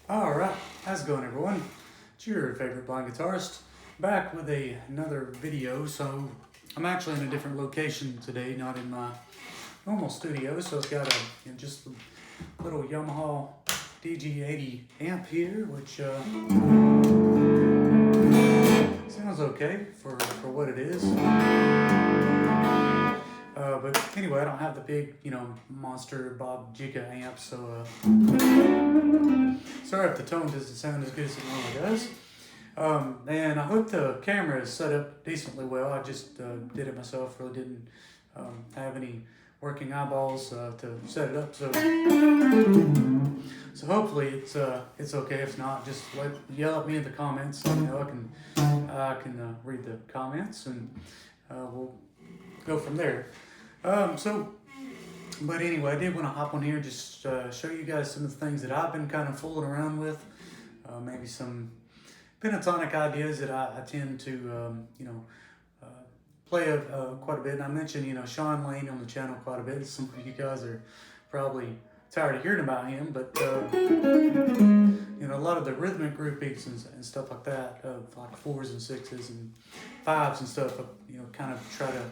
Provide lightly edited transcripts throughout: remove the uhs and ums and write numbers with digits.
Alright, how's it going everyone? It's your favorite blind guitarist, back with another video. So I'm actually in a different location today, not in my normal studio. So I've got just a little Yamaha DG80 amp here, which sounds okay for what it is. But anyway, I don't have the big, monster Bob Jigga amp, so sorry if the tone doesn't sound as good as it normally does. And I hope the camera is set up decently well. I just did it myself, really didn't have any working eyeballs to set it up. So hopefully it's okay. If not, just yell at me in the comments. So, I can read the comments and we'll go from there. But anyway, I did want to hop on here and just show you guys some of the things that I've been kind of fooling around with. Maybe some pentatonic ideas that I tend to, play quite a bit. And I mentioned, Sean Lane on the channel quite a bit. Some of you guys are probably tired of hearing about him, but, a lot of the rhythmic groupings and stuff like that, like 4s and 6s and 5s and stuff, kind of try to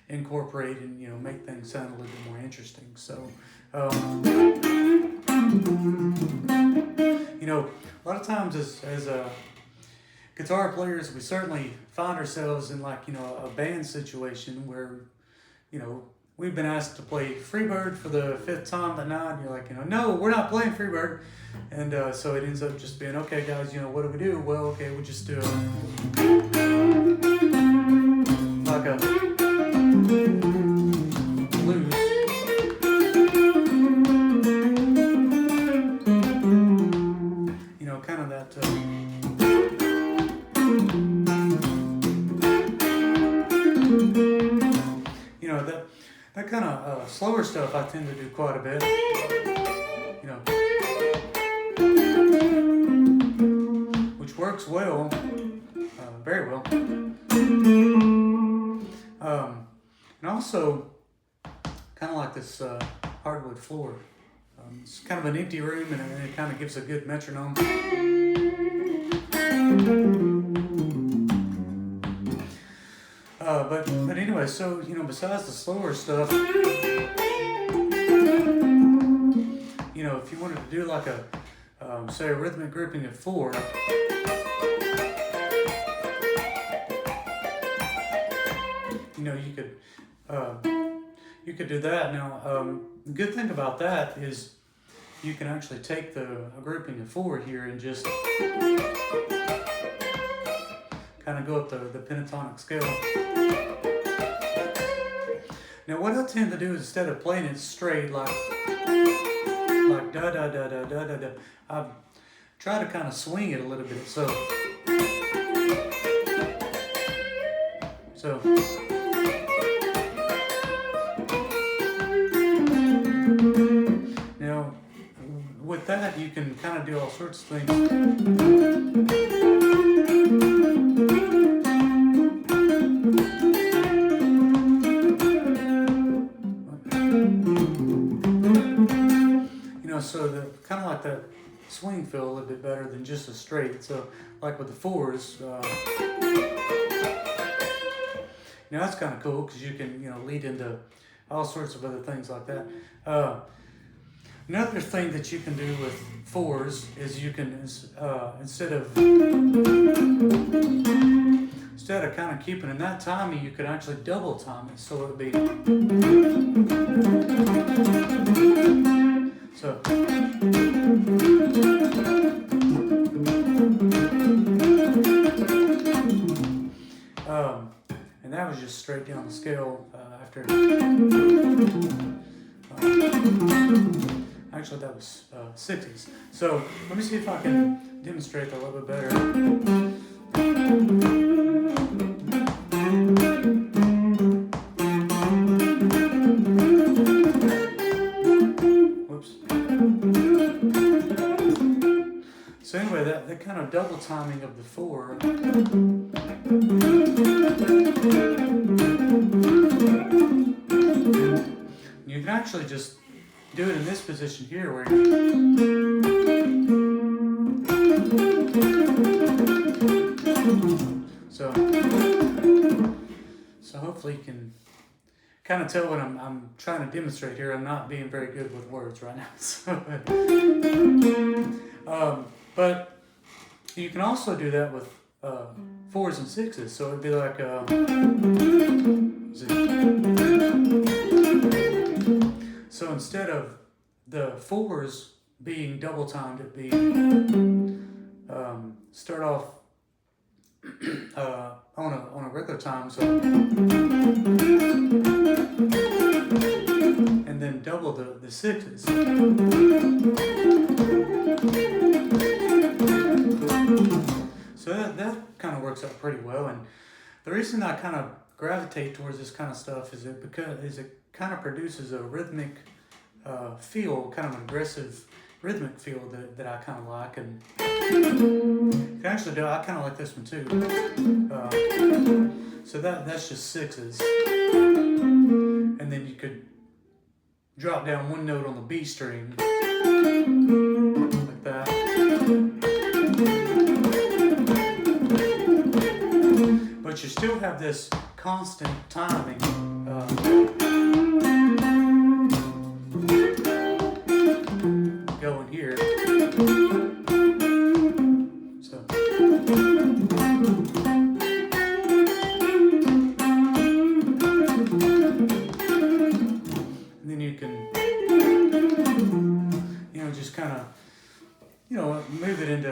incorporate and make things sound a little bit more interesting. So a lot of times as guitar players, we certainly find ourselves in a band situation where we've been asked to play Freebird for the 5th time that night, and you're like, no, we're not playing Freebird. And so it ends up just being, okay guys, what do we do? Well, okay, we'll just do like a blues. Kind of that that kind of slower stuff I tend to do quite a bit. Which works well, very well. And also, kind of like this hardwood floor. It's kind of an empty room, and it kind of gives a good metronome. But anyway, so besides the slower stuff, if you wanted to do like a say a rhythmic grouping of 4. You could do that. Now, the good thing about that is you can actually take a grouping of 4 here and just kind of go up the pentatonic scale. Now, what I tend to do is instead of playing it straight like da da da da da da da, I try to kind of swing it a little bit. So now with that you can kind of do all sorts of things. So the kind of like that swing feel a little bit better than just a straight. So like with the 4s, that's kind of cool because you can lead into all sorts of other things like that. Another thing that you can do with 4s is you can instead of kind of keeping in that timing, you could actually double time it. So it would be so. And that was just straight down the scale after. Actually, that was 60s. So let me see if I can demonstrate that a little bit better. So anyway, that kind of double timing of the 4. You can actually just do it in this position here where hopefully you can kind of tell what I'm trying to demonstrate here. I'm not being very good with words right now. So, but you can also do that with 4s and 6s. So it'd be like so instead of the 4s being double timed, it'd be start off on a regular time, so and then double the 6s. So that kind of works out pretty well. And the reason I kind of gravitate towards this kind of stuff is it kind of produces a rhythmic feel, kind of an aggressive rhythmic feel that I kind of like. And you can actually do, I kind of like this one too. So that's just 6s. And then you could drop down one note on the B string, like that. But you still have this constant timing. Going here. So. And then you can, just kind of, move it into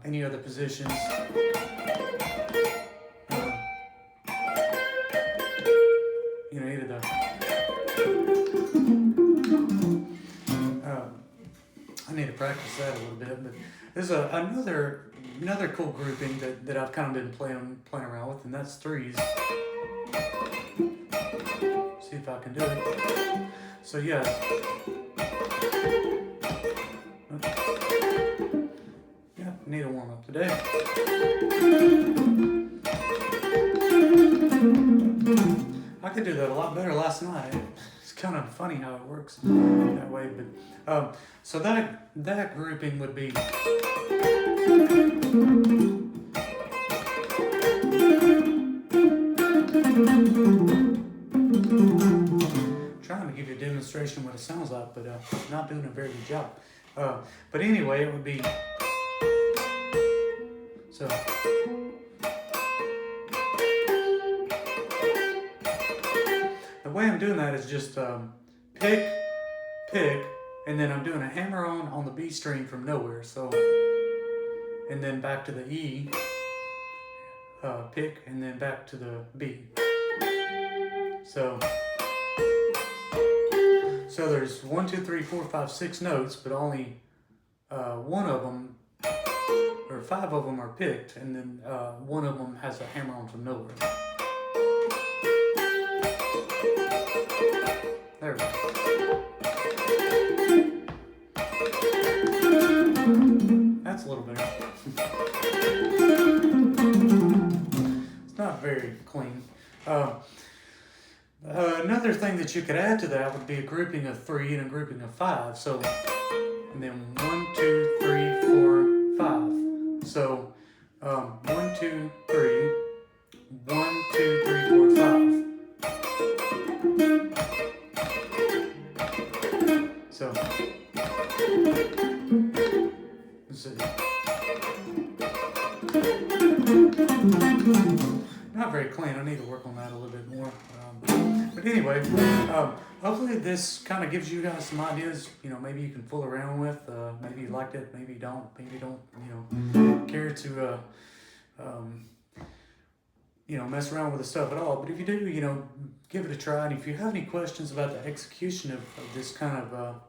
any other positions. Either the I need to practice that a little bit, but there's another cool grouping that I've kind of been playing around with, and that's 3s. See if I can do it. So yeah. Yeah, need a warm up today. I could do that a lot better last night. It's kind of funny how it works that way. But so that grouping would be trying to give you a demonstration what it sounds like, but not doing a very good job. But anyway, it would be so. The way I'm doing that is just pick, and then I'm doing a hammer on the B string from nowhere. So, and then back to the E, pick, and then back to the B. So there's 1, 2, 3, 4, 5, 6 notes, but only one of them, or 5 of them are picked, and then one of them has a hammer on from nowhere. There we go. That's a little better. It's not very clean. Another thing that you could add to that would be a grouping of 3 and a grouping of 5. So, and then 1, 2, 3, 4, 5. So, 1, 2, 3, 1, 2, 3, 4, 5. So, let's see. Not very clean. I need to work on that a little bit more. But anyway, hopefully this kind of gives you guys some ideas. Maybe you can fool around with. Maybe you liked it. Maybe you don't. Maybe you don't. Care to mess around with the stuff at all. But if you do, give it a try. And if you have any questions about the execution of this kind of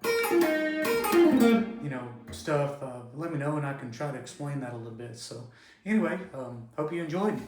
stuff, let me know, and I can try to explain that a little bit. So anyway, hope you enjoyed.